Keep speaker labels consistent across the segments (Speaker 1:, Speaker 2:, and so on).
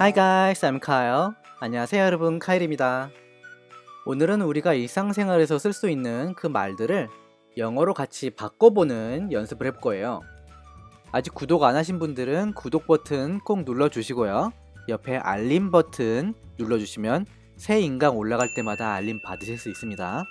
Speaker 1: Hi guys, I'm Kyle. 안녕하세요 여러분, 카일입니다. 오늘은 우리가 일상생활에서 쓸 수 있는 그 말들을 영어로 같이 바꿔보는 연습을 해볼 거예요. 아직 구독 안 하신 분들은 구독 버튼 꼭 눌러주시고요. 옆에 알림 버튼 눌러주시면 새 인강 올라갈 때마다 알림 받으실 수 있습니다.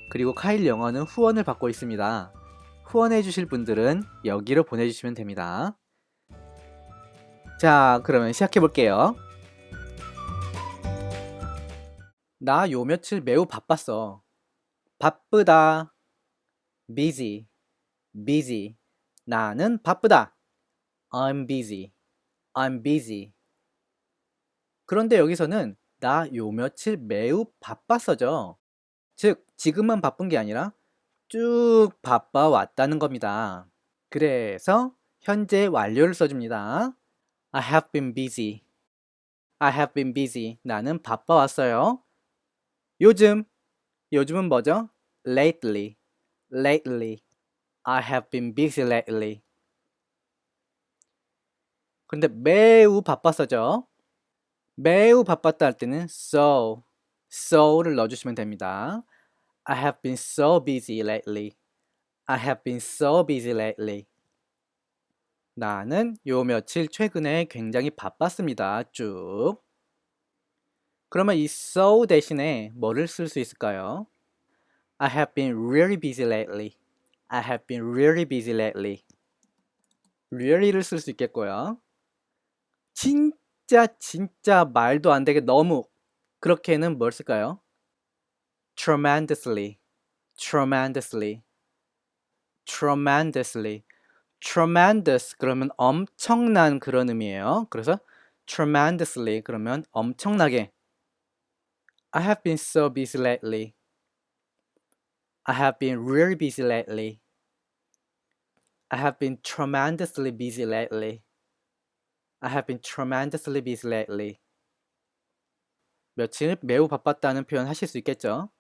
Speaker 1: 그리고 카일 영어는 후원을 받고 있습니다. 후원해주실 분들은 여기로 보내주시면 됩니다. 자, 그러면 시작해볼게요. 나 요 며칠 매우 바빴어. 바쁘다. busy, busy. 나는 바쁘다. I'm busy, I'm busy. 그런데 여기서는 나 요 며칠 매우 바빴어죠. 즉, 지금만 바쁜 게 아니라 쭉 바빠왔다는 겁니다. 그래서 현재 완료를 써줍니다. I have been busy. I have been busy. 나는 바빠왔어요. 요즘, 요즘은 뭐죠? lately, lately. I have been busy lately. 근데 매우 바빴어죠. 매우 바빴다 할 때는 so를 넣어주시면 됩니다. I have been so busy lately. I have been so busy lately. 나는 요 며칠 최근에 굉장히 바빴습니다. 쭉. 그러면 이 so 대신에 뭐를 쓸 수 있을까요? I have been really busy lately. I have been really busy lately. really를 쓸 수 있겠고요. 진짜 말도 안 되게 너무 그렇게는 뭘 쓸까요? tremendously, tremendously, tremendously. tremendous 그러면 엄청난 그런 의미예요. 그래서 tremendously 그러면 엄청나게. I have been so busy lately. I have been really busy lately. I have been tremendously busy lately. I have been tremendously busy lately. 며칠 매우 바빴다는 표현 하실 수 있겠죠?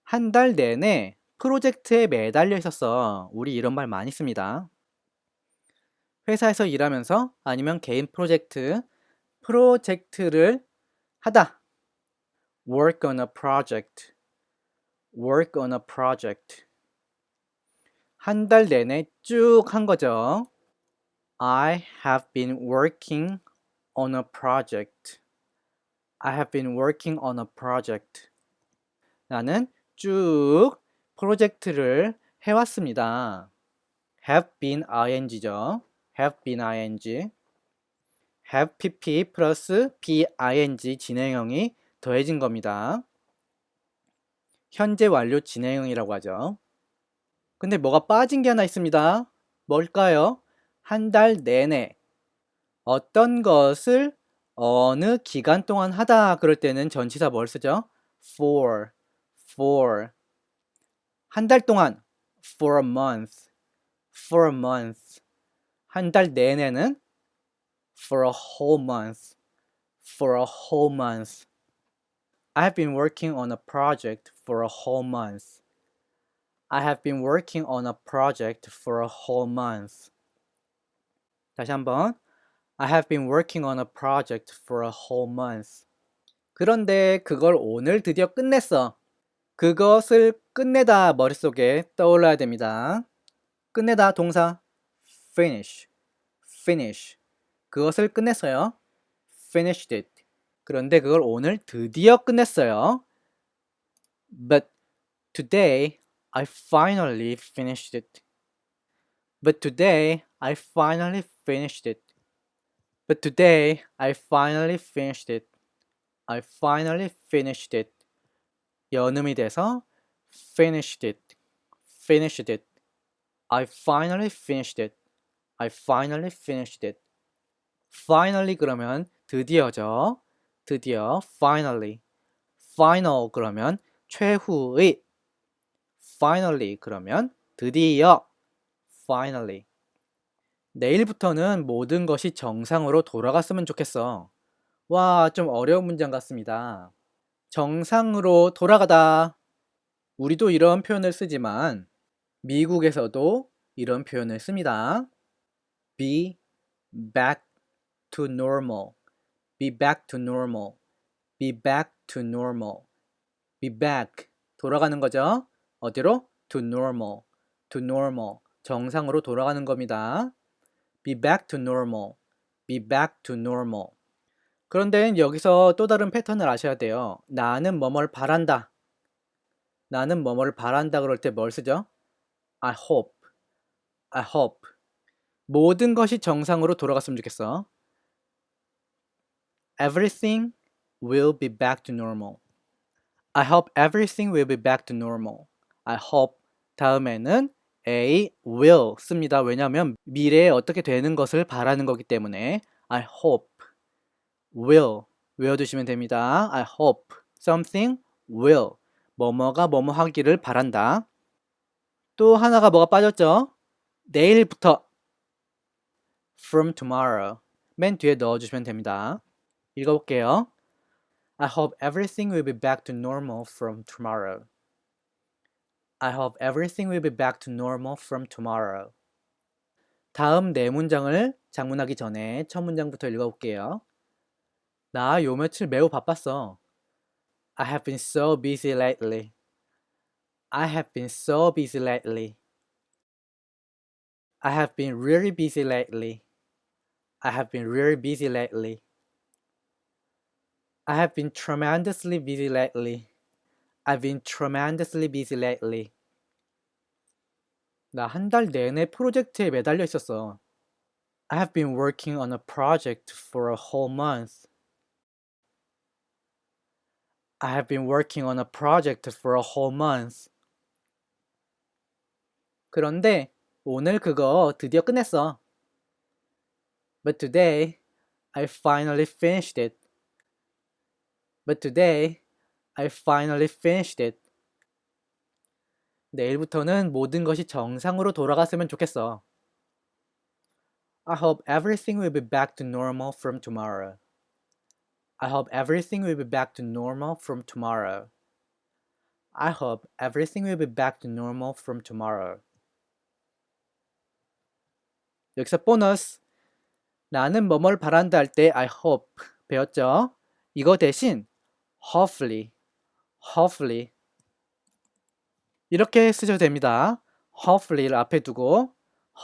Speaker 1: 한 달 내내 프로젝트에 매달려 있었어. 우리 이런 말 많이 씁니다. 회사에서 일하면서 아니면 개인 프로젝트를 하다. work on a project, work on a project. 한 달 내내 쭉 한 거죠. I have been working on a project. I have been working on a project. 나는 쭉 프로젝트를 해왔습니다. have been ing죠. have been ing. have pp 플러스 bing 진행형이 더해진 겁니다. 현재 완료 진행형이라고 하죠. 근데 뭐가 빠진 게 하나 있습니다. 뭘까요? 한 달 내내 어떤 것을 어느 기간 동안 하다 그럴 때는 전치사 뭘 쓰죠? for. 한 달 동안 for a month, for a month. 한 달 내내는 for a whole month, for a whole month. I have been working on a project for a whole month. I have been working on a project for a whole month. 다시 한번. I have been working on a project for a whole month. 그런데 그걸 오늘 드디어 끝냈어. 그것을 끝내다 머릿속에 떠올라야 됩니다. 끝내다 동사 finish, finish. 그것을 끝냈어요. finished it. 그런데 그걸 오늘 드디어 끝냈어요. But today I finally finished it. But today I finally finished it. But today I finally finished it. I finally finished it. 연음이 돼서 finished it. finished it. I finally finished it. I finally finished it. finally 그러면 드디어죠. 드디어 finally. final 그러면 최후의. finally 그러면 드디어. finally. 내일부터는 모든 것이 정상으로 돌아갔으면 좋겠어. 와, 좀 어려운 문장 같습니다. 정상으로 돌아가다. 우리도 이런 표현을 쓰지만 미국에서도 이런 표현을 씁니다. be back to normal. be back to normal, be back to normal, be back, 돌아가는 거죠. 어디로? to normal, to normal, 정상으로 돌아가는 겁니다. be back to normal, be back to normal. 그런데 여기서 또 다른 패턴을 아셔야 돼요. 나는 뭐뭐를 바란다. 나는 뭐뭐를 바란다 그럴 때 뭘 쓰죠? I hope, I hope. 모든 것이 정상으로 돌아갔으면 좋겠어. Everything will be back to normal. I hope everything will be back to normal. I hope 다음에는 A will 씁니다. 왜냐하면 미래에 어떻게 되는 것을 바라는 거기 때문에 I hope will 외워두시면 됩니다. I hope something will 뭐뭐가 뭐뭐 하기를 바란다. 또 하나가 뭐가 빠졌죠? 내일부터 from tomorrow 맨 뒤에 넣어주시면 됩니다. 읽어볼게요. I hope everything will be back to normal from tomorrow. I hope everything will be back to normal from tomorrow. 다음 네 문장을 작문하기 전에 첫 문장부터 읽어볼게요. 나 요 며칠 매우 바빴어. I have been so busy lately. I have been so busy lately. I have been really busy lately. I have been really busy lately. I have been tremendously busy lately. I've been tremendously busy lately. 나 한 달 내내 프로젝트에 매달려 있었어. I have been working on a project for a whole month. I have been working on a project for a whole month. 그런데 오늘 그거 드디어 끝냈어. But today, I finally finished it. But today, I finally finished it. 내일부터는 모든 것이 정상으로 돌아갔으면 좋겠어. I hope everything will be back to normal from tomorrow. I hope everything will be back to normal from tomorrow. I hope everything will be back to normal from tomorrow. 여기서 보너스. 나는 뭐뭘 바란다 할 때 I hope 배웠죠? 이거 대신 hopefully, hopefully 이렇게 쓰셔도 됩니다. hopefully를 앞에 두고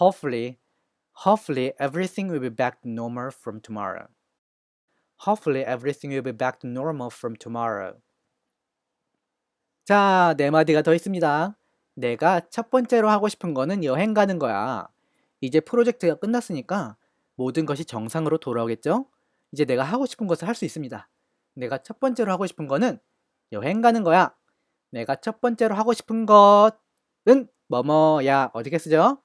Speaker 1: hopefully, hopefully everything will be back to normal from tomorrow. Hopefully everything will be back to normal from tomorrow. 자, 네 마디가 더 있습니다. 내가 첫 번째로 하고 싶은 거는 여행 가는 거야. 이제 프로젝트가 끝났으니까 모든 것이 정상으로 돌아오겠죠? 이제 내가 하고 싶은 것을 할 수 있습니다. 내가 첫 번째로 하고 싶은 거는 여행 가는 거야. 내가 첫 번째로 하고 싶은 것은 뭐뭐야. 어떻게 쓰죠?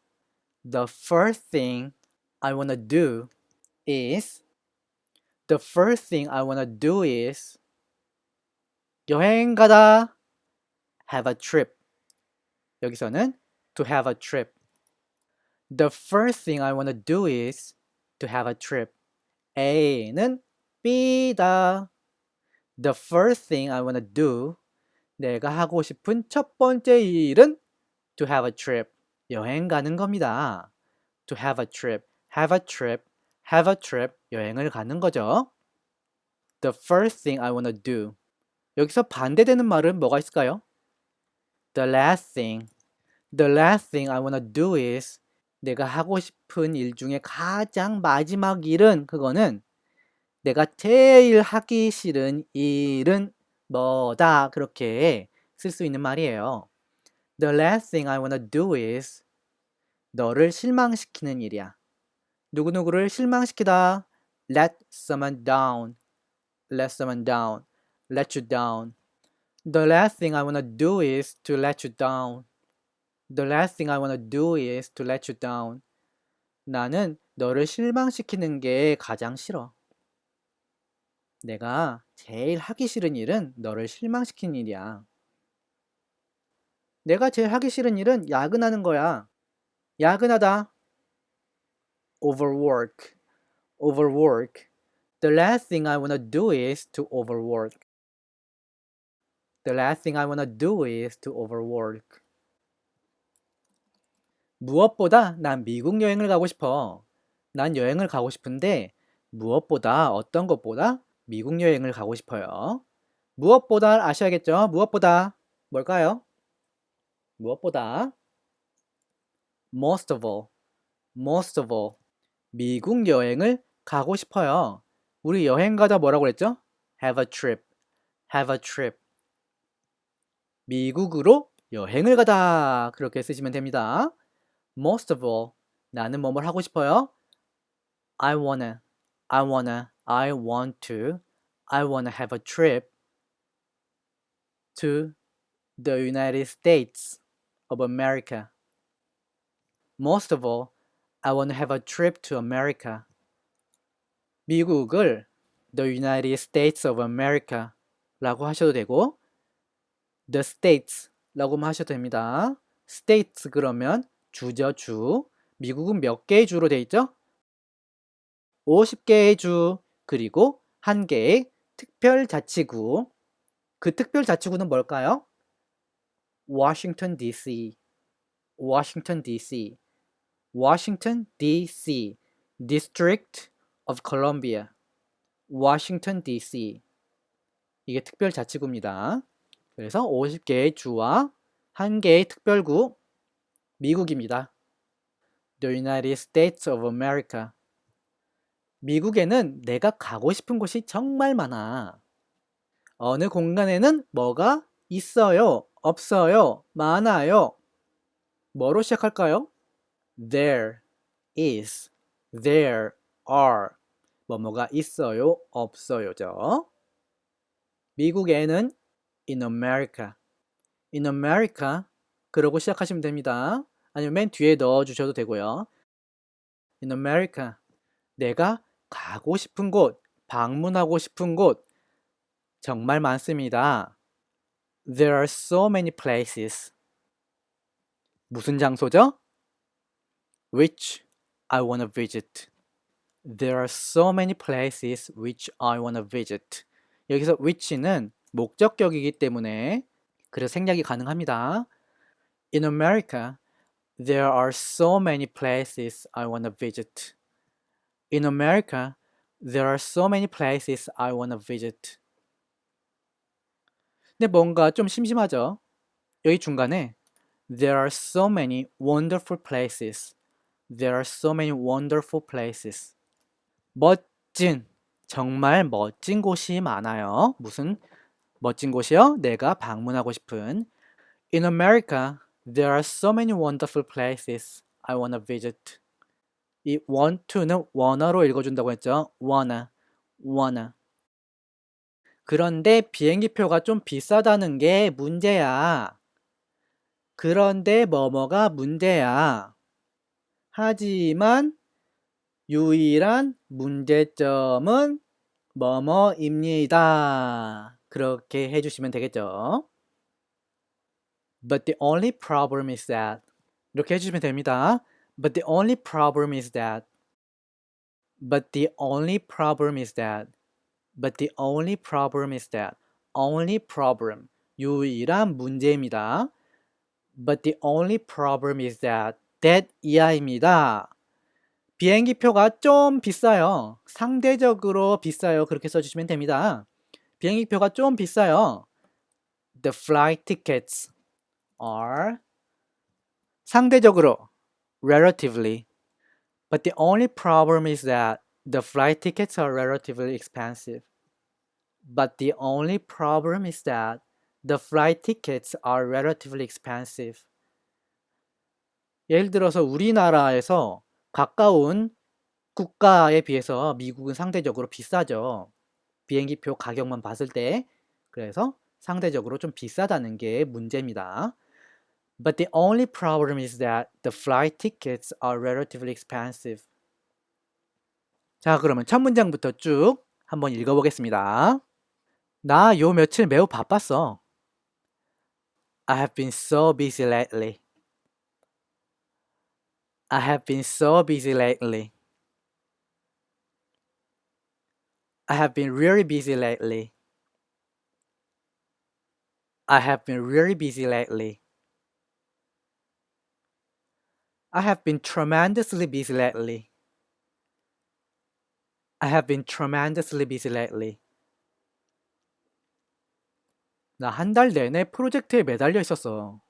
Speaker 1: The first thing I wanna do is The first thing I wanna do is 여행 가다 have a trip. 여기서는 to have a trip. The first thing I wanna do is to have a trip. A는 B다. The first thing I wanna do 내가 하고 싶은 첫 번째 일은 to have a trip. 여행 가는 겁니다. To have a trip. Have a trip. Have a trip. 여행을 가는 거죠. The first thing I wanna do. 여기서 반대되는 말은 뭐가 있을까요? The last thing. The last thing I wanna do is 내가 하고 싶은 일 중에 가장 마지막 일은 그거는 내가 제일 하기 싫은 일은 뭐다 그렇게 쓸 수 있는 말이에요. The last thing I wanna do is 너를 실망시키는 일이야. 누구누구를 실망시키다. Let someone down. Let someone down. Let you down. The last thing I wanna do is to let you down. The last thing I wanna do is to let you down. 나는 너를 실망시키는 게 가장 싫어. 내가 제일 하기 싫은 일은 너를 실망시키는 일이야. 내가 제일 하기 싫은 일은 야근하는 거야. 야근하다. Overwork. Overwork. The last thing I wanna do is to overwork. The last thing I wanna do is to overwork. 무엇보다 난 미국 여행을 가고 싶어. 난 여행을 가고 싶은데 무엇보다 어떤 것보다 미국 여행을 가고 싶어요. 무엇보다 아셔야겠죠? 무엇보다 뭘까요? 무엇보다 most of all, most of all 미국 여행을 가고 싶어요. 우리 여행 가다 뭐라고 그랬죠? have a trip, have a trip. 미국으로 여행을 가다 그렇게 쓰시면 됩니다. most of all 나는 뭐뭘 하고 싶어요? I wanna, I want to, I wanna have a trip to the United States of America. Most of all, I wanna have a trip to America. 미국을 the United States of America 라고 하셔도 되고 the States 라고만 하셔도 됩니다. States 그러면 주죠, 주. 미국은 몇 개의 주로 돼 있죠? 50개의 주 그리고 1개의 특별자치구. 그 특별자치구는 뭘까요? Washington DC, Washington DC, Washington DC, District of Columbia, Washington DC. 이게 특별자치구입니다. 그래서 50개의 주와 1개의 특별구, 미국입니다. The United States of America. 미국에는 내가 가고 싶은 곳이 정말 많아. 어느 공간에는 뭐가 있어요, 없어요, 많아요. 뭐로 시작할까요? There is, there are. 뭐뭐가 있어요, 없어요죠. 미국에는 in America, in America 그러고 시작하시면 됩니다. 아니면 맨 뒤에 넣어주셔도 되고요. In America 내가 가고 싶은 곳, 방문하고 싶은 곳 정말 많습니다. There are so many places. 무슨 장소죠? Which I wanna visit. There are so many places which I wanna visit. 여기서 which는 목적격이기 때문에 그래서 생략이 가능합니다. In America, there are so many places I wanna visit. In America, there are so many places I wanna visit. 근데 뭔가 좀 심심하죠? 여기 중간에 There are so many wonderful places. There are so many wonderful places. 멋진, 정말 멋진 곳이 많아요. 무슨 멋진 곳이요? 내가 방문하고 싶은. In America, there are so many wonderful places I wanna visit. 이 want to는 wanna로 읽어준다고 했죠. wanna, wanna. 그런데 비행기표가 좀 비싸다는 게 문제야. 그런데 뭐뭐가 문제야. 하지만 유일한 문제점은 뭐뭐입니다. 그렇게 해주시면 되겠죠. But the only problem is that 이렇게 해주시면 됩니다. But the only problem is that But the only problem is that But the only problem is that Only problem 유일한 문제입니다. But the only problem is that That 이하입니다. 비행기표가 좀 비싸요. 상대적으로 비싸요. 그렇게 써주시면 됩니다. 비행기표가 좀 비싸요. The flight tickets are 상대적으로 relatively. But the only problem is that the flight tickets are relatively expensive. But the only problem is that the flight tickets are relatively expensive. 예를 들어서 우리나라에서 가까운 국가에 비해서 미국은 상대적으로 비싸죠. 비행기표 가격만 봤을 때. 그래서 상대적으로 좀 비싸다는 게 문제입니다. But the only problem is that the flight tickets are relatively expensive. 자, 그러면 첫 문장부터 쭉 한번 읽어보겠습니다. 나 요 며칠 매우 바빴어. I have been so busy lately. I have been so busy lately. I have been really busy lately. I have been really busy lately. I have been tremendously busy lately. I have been tremendously busy lately. 나 한 달 내내 프로젝트에 매달려 있었어.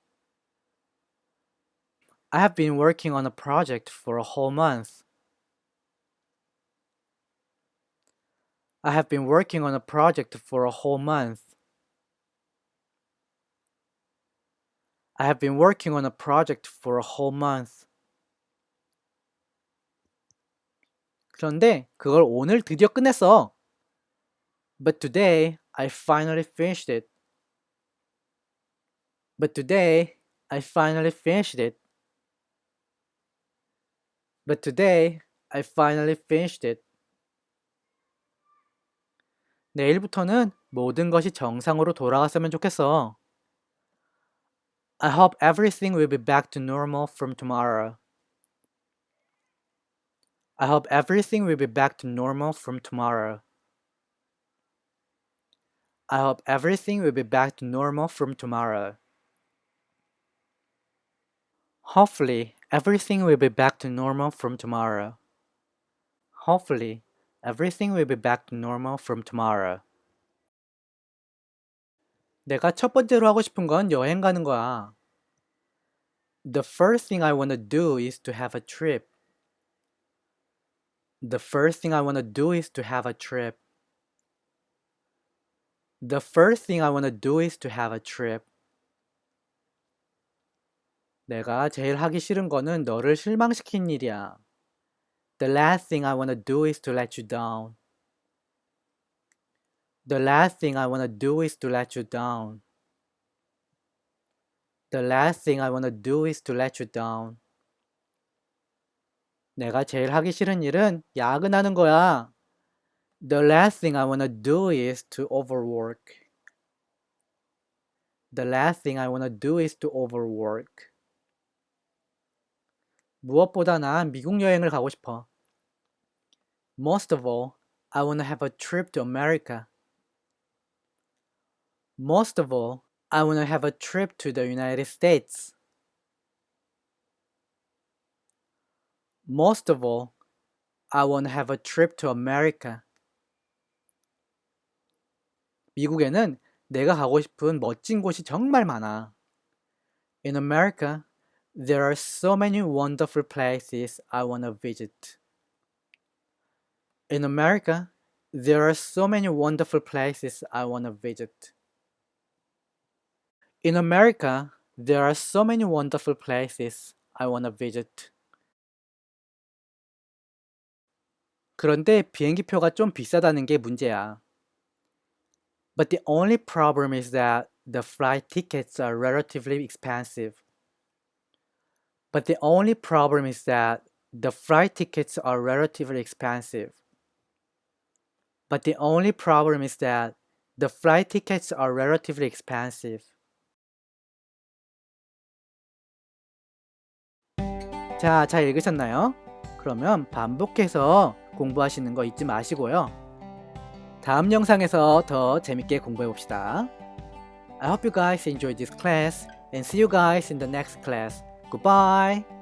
Speaker 1: I have been working on a project for a whole month. I have been working on a project for a whole month. I have been working on a project for a whole month. 그런데 그걸 오늘 드디어 끝냈어. But today I finally finished it. But today I finally finished it. But today I finally finished it. 내일부터는 모든 것이 정상으로 돌아갔으면 좋겠어. I hope everything will be back to normal from tomorrow. I hope everything will be back to normal from tomorrow. I hope everything will be back to normal from tomorrow. Hopefully, everything will be back to normal from tomorrow. Hopefully, everything will be back to normal from tomorrow. 내가 첫 번째로 하고 싶은 건 여행 가는 거야. The first thing I want to do is to have a trip. The first thing I want to do is to have a trip. The first thing I want to do is to have a trip. 내가 제일 하기 싫은 거는 너를 실망시킨 일이야. The last thing I want to do is to let you down. The last thing I want to do is to let you down. The last thing I want to do is to let you down. 내가 제일 하기 싫은 일은 야근하는 거야. The last thing I want to do is to overwork. The last thing I want to do is to overwork. 무엇보다 난 미국 여행을 가고 싶어. Most of all, I want to have a trip to America. Most of all, I want to have a trip to the United States. Most of all, I want to have a trip to America. 미국에는 내가 가고 싶은 멋진 곳이 정말 많아. In America, there are so many wonderful places I want to visit. In America, there are so many wonderful places I want to visit. In America, there are so many wonderful places I want to visit. 그런데 비행기표가 좀 비싸다는 게 문제야. But the only problem is that the flight tickets are relatively expensive. But the only problem is that the flight tickets are relatively expensive. But the only problem is that the flight tickets are relatively expensive. 자, 잘 읽으셨나요? 그러면 반복해서 공부하시는 거 잊지 마시고요. 다음 영상에서 더 재밌게 공부해 봅시다. I hope you guys enjoyed this class and see you guys in the next class. Goodbye!